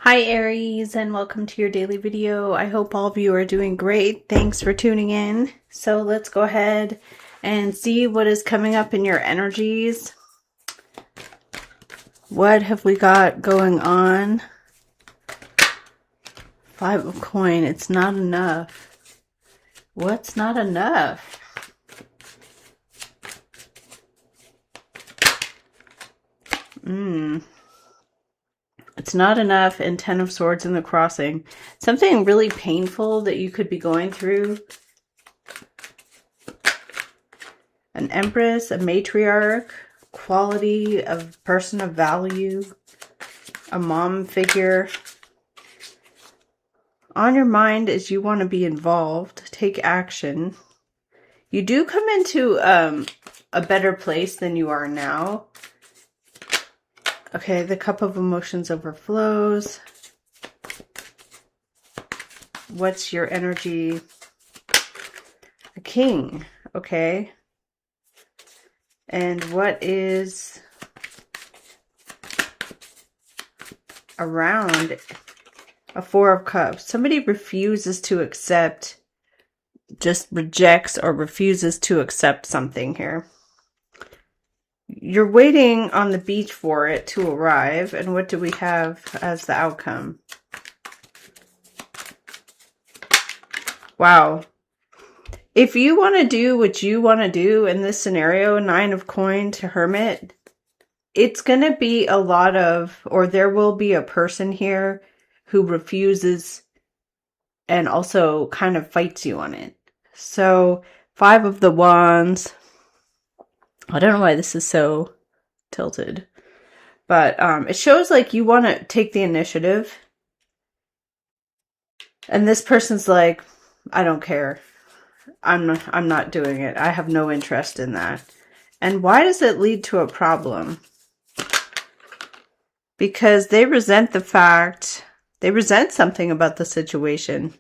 Hi Aries, and welcome to your daily video. I hope all of you are doing great. Thanks for tuning in. So let's go ahead and see what is coming up in your energies. What have we got going on? Five of coin. It's not enough. What's not enough? It's not enough, and Ten of Swords in the crossing. Something really painful that you could be going through. An Empress, a matriarch, quality of person of value, a mom figure. On your mind is you want to be involved, take action. You do come into a better place than you are now. Okay, the cup of emotions overflows. What's your energy? A king, okay. And what is around a Four of Cups? Somebody refuses to accept, just rejects or refuses to accept something here. You're waiting on the beach for it to arrive. And what do we have as the outcome? Wow. If you want to do what you want to do in this scenario, Nine of Coin to Hermit, it's going to be a lot of, or there will be a person here who refuses and also kind of fights you on it. So, Five of the Wands. I don't know why this is so tilted. But it shows like you want to take the initiative. And this person's like, I don't care. I'm not doing it. I have no interest in that. And why does it lead to a problem? Because they resent the fact, they resent something about the situation.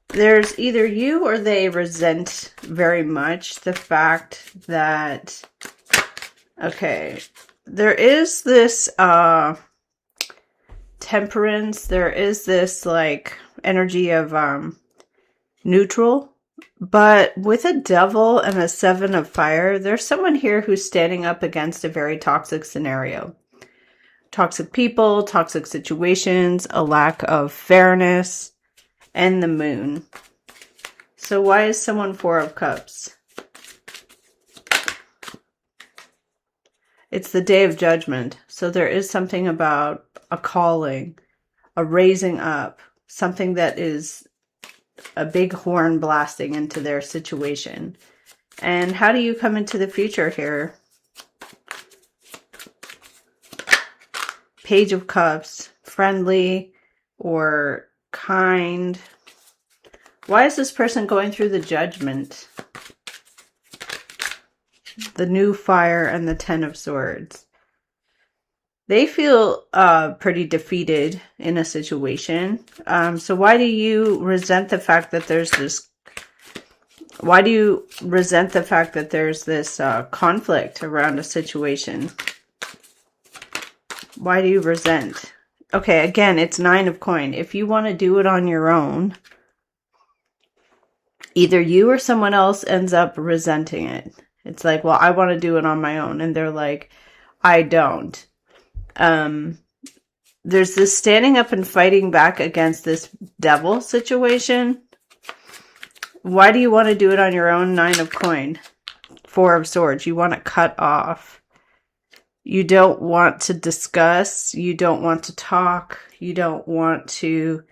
There's either you or they resent very much the fact that, okay, there is this temperance, there is this like energy of neutral, but with a Devil and a Seven of Fire, there's someone here who's standing up against a very toxic scenario. Toxic people, toxic situations, a lack of fairness, and the Moon. So why is someone Four of Cups? It's the Day of Judgment. So there is something about a calling, a raising up, something that is a big horn blasting into their situation. And how do you come into the future here? Page of Cups, friendly or kind. Why is this person going through the Judgment? The New Fire and the Ten of Swords. They feel pretty defeated in a situation. So why do you resent the fact that there's this... Why do you resent the fact that there's this conflict around a situation? Why do you resent? Okay, again, it's Nine of Coin. If you want to do it on your own, either you or someone else ends up resenting it. It's like, well, I want to do it on my own. And they're like, I don't. There's this standing up and fighting back against this devil situation. Why do you want to do it on your own? Nine of Coin. Four of Swords. You want to cut off. You don't want to discuss. You don't want to talk. You don't want to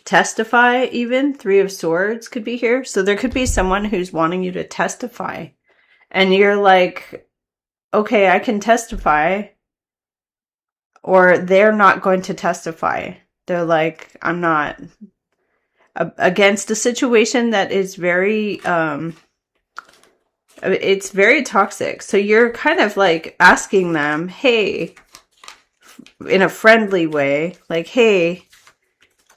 testify even. Three of Swords could be here. So there could be someone who's wanting you to testify. And you're like, okay, I can testify. Or they're not going to testify. They're like, I'm not. Against a situation that is very... it's very toxic. So you're kind of like asking them, hey, in a friendly way, like, hey,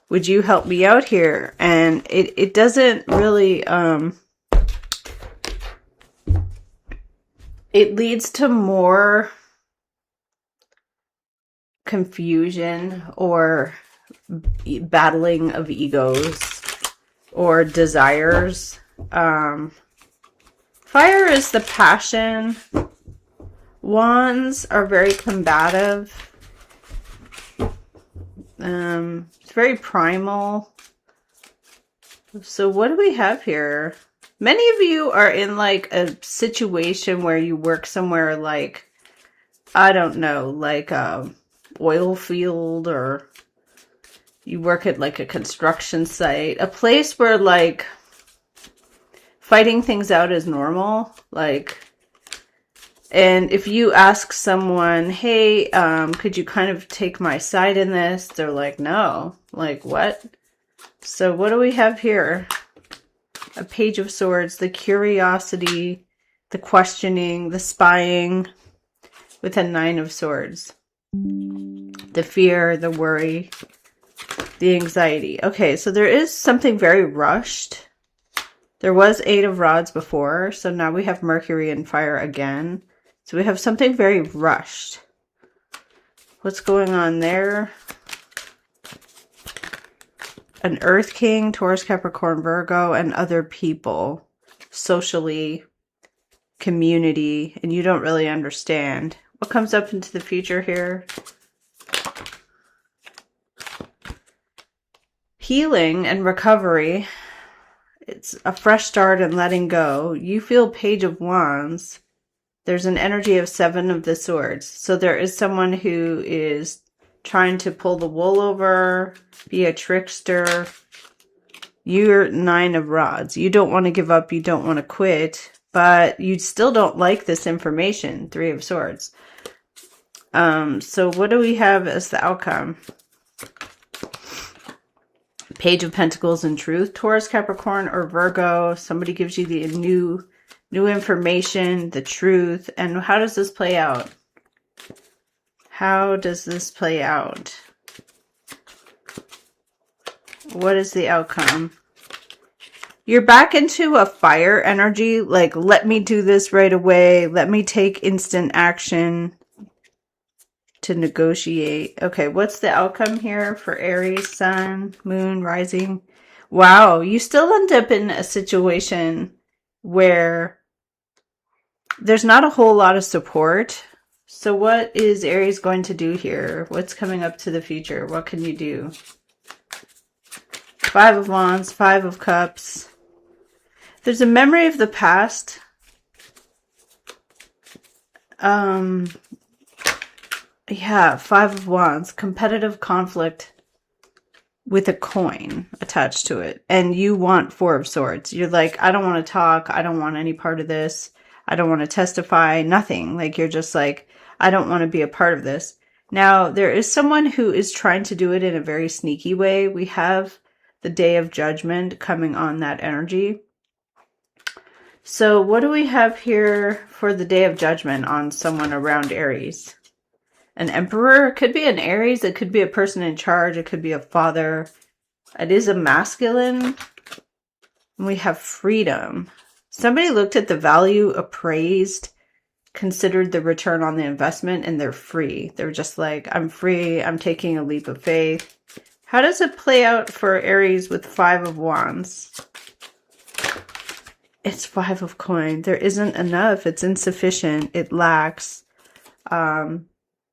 would you help me out here? And it doesn't really, it leads to more confusion or battling of egos or desires. Fire is the passion. Wands are very combative. It's very primal. So what do we have here? Many of you are in like a situation where you work somewhere like, I don't know, like a oil field, or you work at like a construction site, a place where like fighting things out is normal. Like, and if you ask someone, hey, could you kind of take my side in this? They're like, no. Like, what? So what do we have here? A Page of Swords, the curiosity, the questioning, the spying, with a Nine of Swords. The fear, the worry, the anxiety. Okay, so there is something very rushed. There was Eight of Rods before, so now we have Mercury and fire again. So we have something very rushed. What's going on there? An Earth King, Taurus, Capricorn, Virgo, and other people. Socially, community, and you don't really understand. What comes up into the future here? Healing and recovery. It's a fresh start and letting go. You feel Page of Wands. There's an energy of Seven of the Swords. So there is someone who is trying to pull the wool over, be a trickster. You're Nine of Rods. You don't want to give up. You don't want to quit. But you still don't like this information. Three of Swords. So what do we have as the outcome? Page of Pentacles and Truth. Taurus, Capricorn, or Virgo. Somebody gives you the new information, the truth. And how does this play out? How does this play out? What is the outcome? You're back into a fire energy. Like, let me do this right away. Let me take instant action to negotiate. Okay, what's the outcome here for Aries, Sun, Moon, Rising? Wow, you still end up in a situation where there's not a whole lot of support. So what is Aries going to do here? What's coming up to the future? What can you do? Five of Wands, Five of Cups. There's a memory of the past. Yeah, Five of Wands. Competitive conflict with a coin attached to it. And you want Four of Swords. You're like, I don't want to talk. I don't want any part of this. I don't want to testify. Nothing. Like, you're just like, I don't want to be a part of this. Now, there is someone who is trying to do it in a very sneaky way. We have the Day of Judgment coming on that energy. So what do we have here for the Day of Judgment on someone around Aries? An Emperor. It could be an Aries. It could be a person in charge. It could be a father. It is a masculine. And we have freedom. Somebody looked at the value appraised, considered the return on the investment, and they're free. They're just like, I'm free. I'm taking a leap of faith. How does it play out for Aries with Five of Wands? It's Five of Coin. There isn't enough. It's insufficient. It lacks.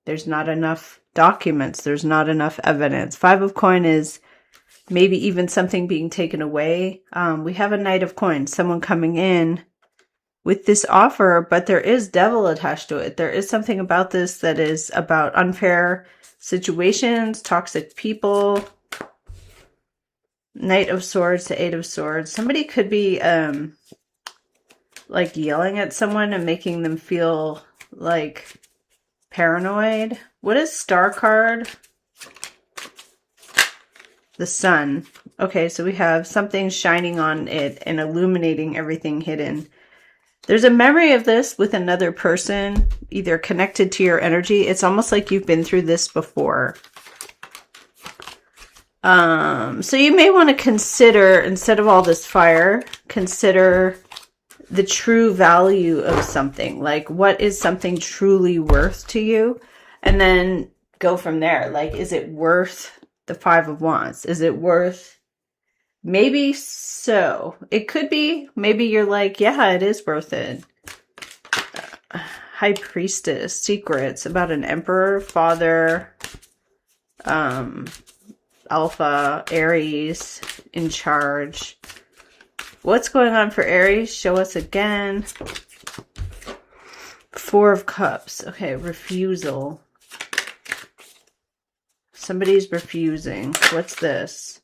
There's not enough documents. There's not enough evidence. Five of Coin is maybe even something being taken away. We have a Knight of Coins, someone coming in with this offer, but there is devil attached to it. There is something about this that is about unfair situations, toxic people. Knight of Swords to Eight of Swords. Somebody could be like yelling at someone and making them feel like paranoid. What is Star card? The Sun. Okay, so we have something shining on it and illuminating everything hidden. There's a memory of this with another person, either connected to your energy. It's almost like you've been through this before. So you may want to consider, instead of all this fire, consider the true value of something. Like, what is something truly worth to you? And then go from there. Like, is it worth the Five of Wands? Is it worth... Maybe so. It could be. Maybe you're like, yeah, it is worth it. High Priestess, secrets about an emperor, father, Alpha, Aries, in charge. What's going on for Aries? Show us again. Four of Cups. Okay, refusal. Somebody's refusing. What's this?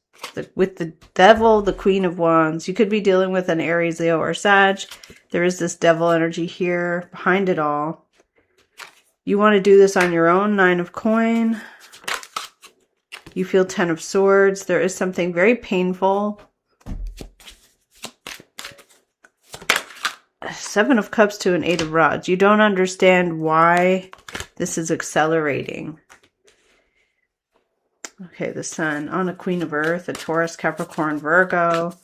With the Devil, the Queen of Wands. You could be dealing with an Aries, Leo, or Sag. There is this Devil energy here behind it all. You want to do this on your own. Nine of Coin. You feel Ten of Swords. There is something very painful. Seven of Cups to an Eight of Rods. You don't understand why this is accelerating. Okay, the Sun on a Queen of Earth, a Taurus, Capricorn, Virgo.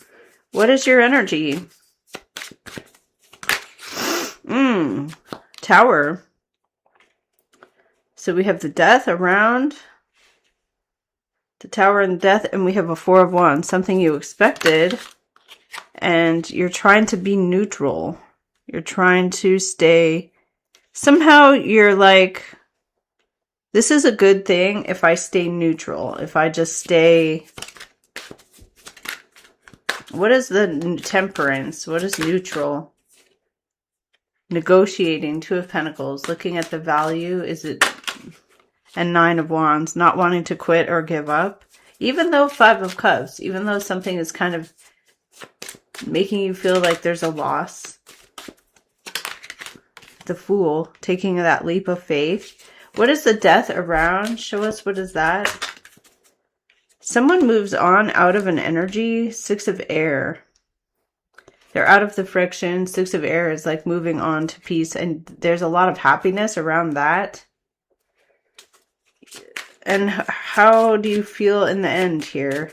What is your energy? Tower. So we have the Death around, the Tower and Death, and we have a Four of Wands, something you expected, and you're trying to be neutral. You're trying to stay, somehow you're like, this is a good thing if I stay neutral, if I just stay... What is the Temperance? What is neutral? Negotiating, Two of Pentacles, looking at the value, is it... And Nine of Wands, not wanting to quit or give up. Even though Five of Cups, even though something is kind of making you feel like there's a loss. The Fool, taking that leap of faith. What is the Death around? Show us, what is that? Someone moves on out of an energy. Six of Air. They're out of the friction. Six of Air is like moving on to peace. And there's a lot of happiness around that. And how do you feel in the end here?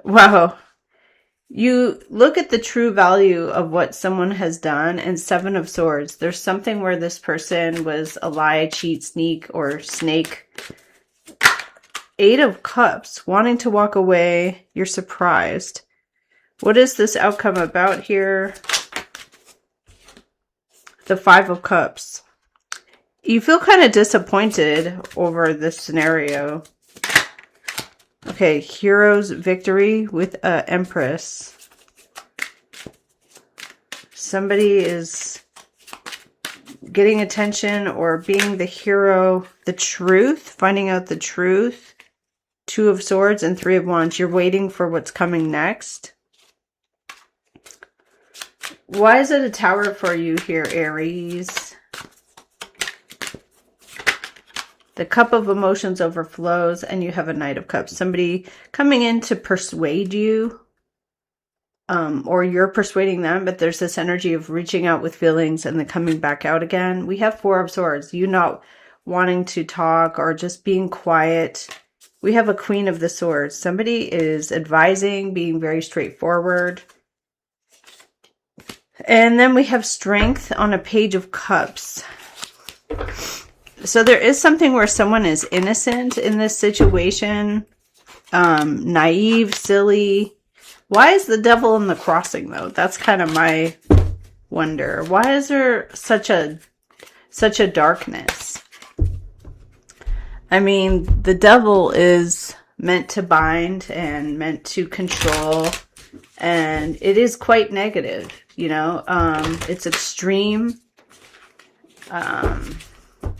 Wow. You look at the true value of what someone has done, and Seven of Swords. There's something where this person was a lie, cheat, sneak, or snake. Eight of Cups, wanting to walk away. You're surprised. What is this outcome about here? The Five of Cups. You feel kind of disappointed over this scenario. Okay, Hero's victory with Empress. Somebody is getting attention or being the hero. The truth, finding out the truth. Two of Swords and Three of Wands. You're waiting for what's coming next. Why is it a Tower for you here, Aries? The Cup of Emotions overflows, and you have a Knight of Cups. Somebody coming in to persuade you, or you're persuading them, but there's this energy of reaching out with feelings and then coming back out again. We have Four of Swords. You not wanting to talk or just being quiet. We have a Queen of the Swords. Somebody is advising, being very straightforward. And then we have Strength on a Page of Cups. So there is something where someone is innocent in this situation. Naive, silly. Why is the Devil in the Crossing, though? That's kind of my wonder. Why is there such a darkness? I mean, the Devil is meant to bind and meant to control. And it is quite negative, you know. It's extreme.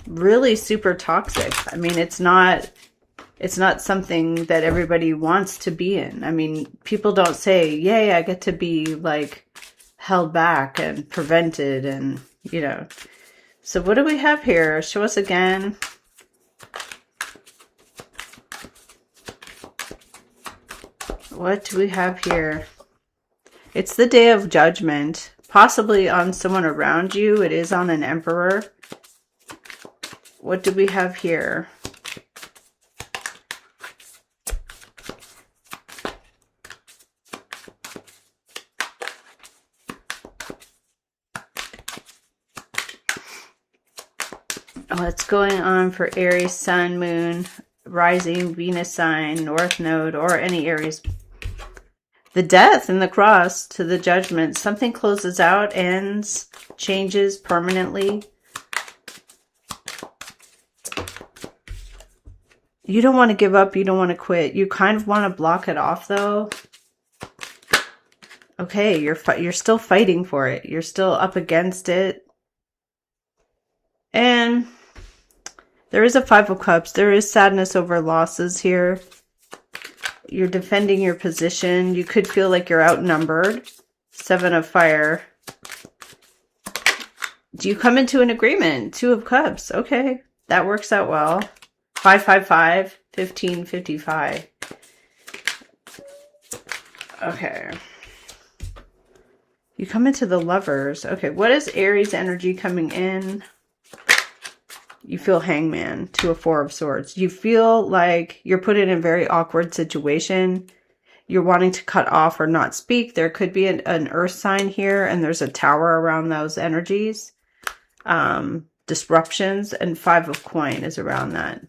Really super toxic. I mean, it's not something that everybody wants to be in. I mean, people don't say, yay, I get to be like held back and prevented and, you know. So what do we have here? Show us again. What do we have here? It's the Day of Judgment, possibly on someone around you. It is on an Emperor. What do we have here? What's going on for Aries, Sun, Moon, Rising, Venus sign, North Node, or any Aries? The Death and the Cross to the Judgment. Something closes out, ends, changes permanently. You don't want to give up. You don't want to quit. You kind of want to block it off, though. Okay, you're still fighting for it. You're still up against it. And there is a Five of Cups. There is sadness over losses here. You're defending your position. You could feel like you're outnumbered. Seven of Fire. Do you come into an agreement? Two of Cups. Okay, that works out well. 555, 1555. Okay. You come into the Lovers. Okay, what is Aries energy coming in? You feel Hangman to a Four of Swords. You feel like you're put in a very awkward situation. You're wanting to cut off or not speak. There could be an earth sign here, and there's a tower around those energies. Disruptions, and Five of Coin is around that.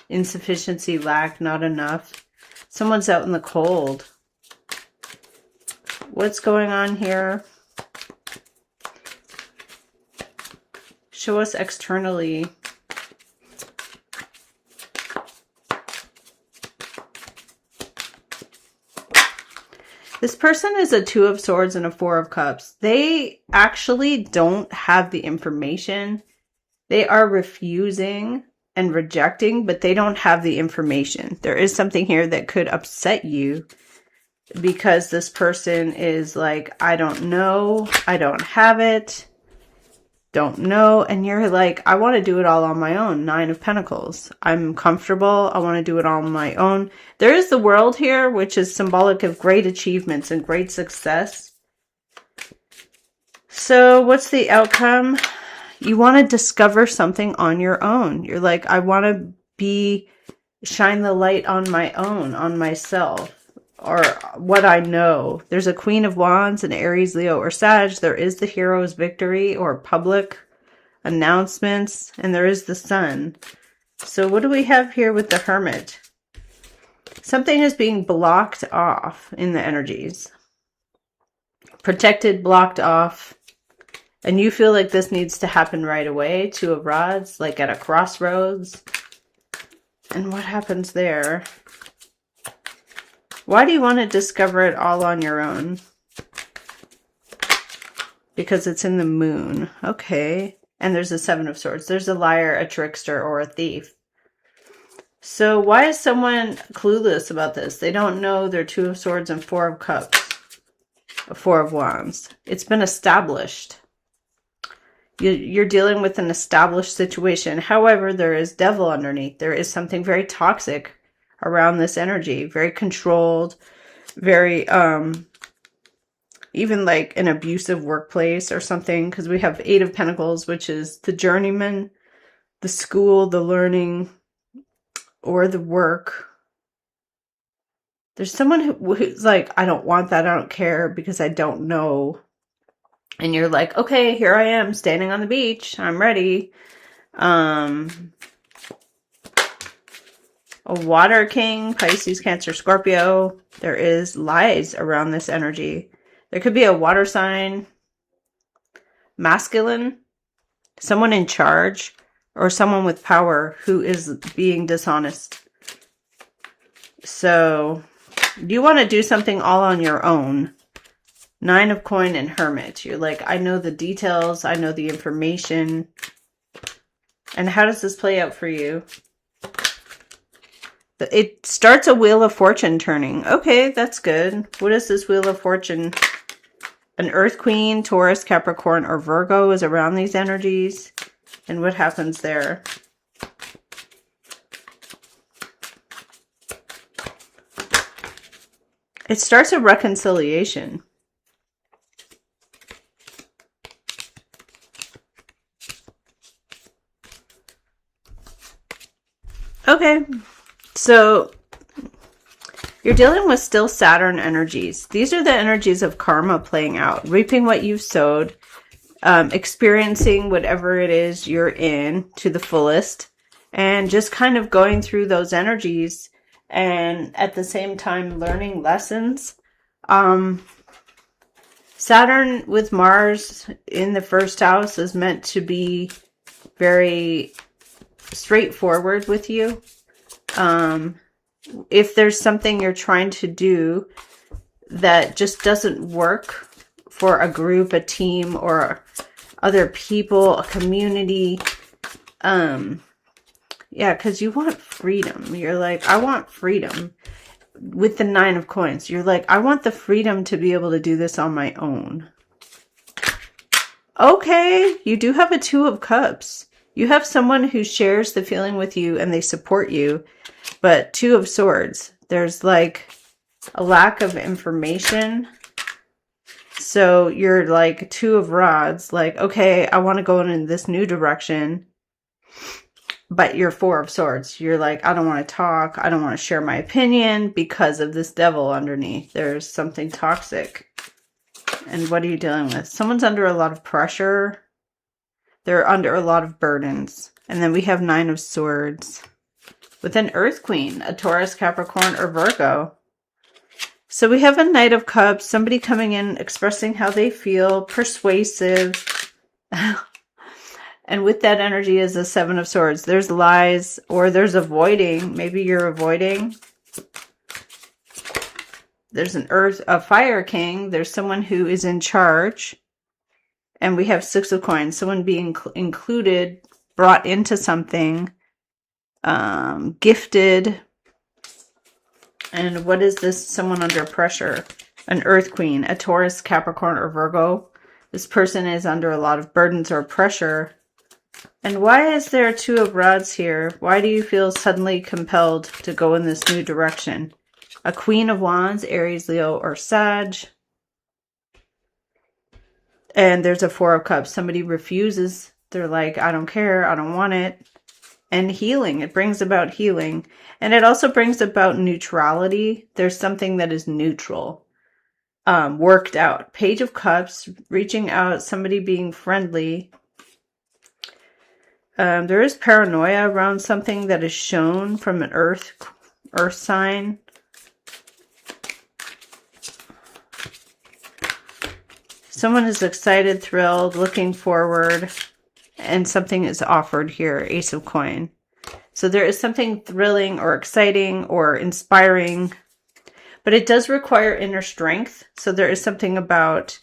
Insufficiency, lack, not enough. Someone's out in the cold. What's going on here? Show us externally. This person is a Two of Swords and a Four of Cups. They actually don't have the information. They are refusing and rejecting, but they don't have the information. There is something here that could upset you because this person is like, I don't know, I don't have it, don't know. And you're like, I want to do it all on my own. Nine of Pentacles. I'm comfortable. I want to do it all on my own. There is the World here, which is symbolic of great achievements and great success. So what's the outcome? You want to discover something on your own. You're like, I want to shine the light on my own, on myself, or what I know. There's a Queen of Wands, an Aries, Leo, or Sag. There is the Hero's Victory or public announcements, and there is the Sun. So what do we have here with the Hermit? Something is being blocked off in the energies. Protected, blocked off. And you feel like this needs to happen right away. Two of Rods, like at a crossroads. And what happens there? Why do you want to discover it all on your own? Because it's in the Moon. Okay. And there's a Seven of Swords. There's a liar, a trickster, or a thief. So why is someone clueless about this? They don't know their Two of Swords and Four of Cups. A Four of Wands. It's been established. You're dealing with an established situation. However, there is devil underneath. There is something very toxic around this energy. Very controlled. Very, even like an abusive workplace or something. Because we have Eight of Pentacles, which is the journeyman, the school, the learning, or the work. There's someone who's like, I don't want that. I don't care because I don't know. And you're like, okay, here I am standing on the beach. I'm ready. A Water King, Pisces, Cancer, Scorpio. There is lies around this energy. There could be a water sign, masculine, someone in charge, or someone with power who is being dishonest. So you want to do something all on your own. Nine of Coin and Hermit. You're like, I know the details. I know the information. And how does this play out for you? It starts a Wheel of Fortune turning. Okay, that's good. What is this Wheel of Fortune? An Earth Queen, Taurus, Capricorn, or Virgo is around these energies. And what happens there? It starts a reconciliation. Okay, so you're dealing with still Saturn energies. These are the energies of karma playing out, reaping what you've sowed. experiencing whatever it is you're in to the fullest, and just kind of going through those energies, and at the same time learning lessons. Saturn with Mars in the first house is meant to be very straightforward with you. If there's something you're trying to do that just doesn't work for a group, a team, or other people, a community, yeah, because you want freedom. You're like, I want freedom. With the 9 of coins, you're like, I want the freedom to be able to do this on my own. Okay, you do have a 2 of cups. You have someone who shares the feeling with you and they support you. But 2 of swords, there's like a lack of information. So you're like 2 of rods, like, okay, I want to go in this new direction. But you're 4 of swords. You're like, I don't want to talk. I don't want to share my opinion because of this devil underneath. There's something toxic. And what are you dealing with? Someone's under a lot of pressure. They're under a lot of burdens. And then we have 9 of swords with an Earth Queen, a Taurus, Capricorn, or Virgo. So we have a Knight of Cups, somebody coming in, expressing how they feel, persuasive. And with that energy is a 7 of swords. There's lies, or there's avoiding. Maybe you're avoiding. There's a fire king. There's someone who is in charge. And we have 6 of coins. Someone being included, brought into something, gifted. And what is this? Someone under pressure. An Earth Queen, a Taurus, Capricorn, or Virgo. This person is under a lot of burdens or pressure. And why is there 2 of rods here? Why do you feel suddenly compelled to go in this new direction? A Queen of Wands, Aries, Leo, or Sag. And there's a 4 of Cups. Somebody refuses. They're like, I don't care. I don't want it. And healing. It brings about healing. And it also brings about neutrality. There's something that is neutral. Worked out. Page of Cups. Reaching out. Somebody being friendly. There is paranoia around something that is shown from an earth sign. Someone is excited, thrilled, looking forward, and something is offered here, Ace of Coin. So there is something thrilling or exciting or inspiring, but it does require inner strength. So there is something about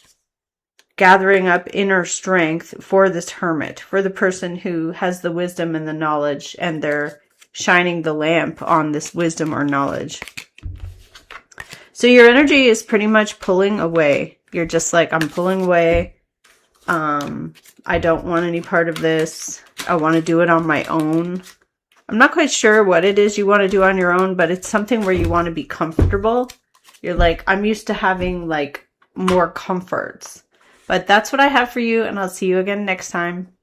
gathering up inner strength for this hermit, for the person who has the wisdom and the knowledge, and they're shining the lamp on this wisdom or knowledge. So your energy is pretty much pulling away. You're just like, I'm pulling away. I don't want any part of this. I want to do it on my own. I'm not quite sure what it is you want to do on your own, but it's something where you want to be comfortable. You're like, I'm used to having like more comforts. But that's what I have for you, and I'll see you again next time.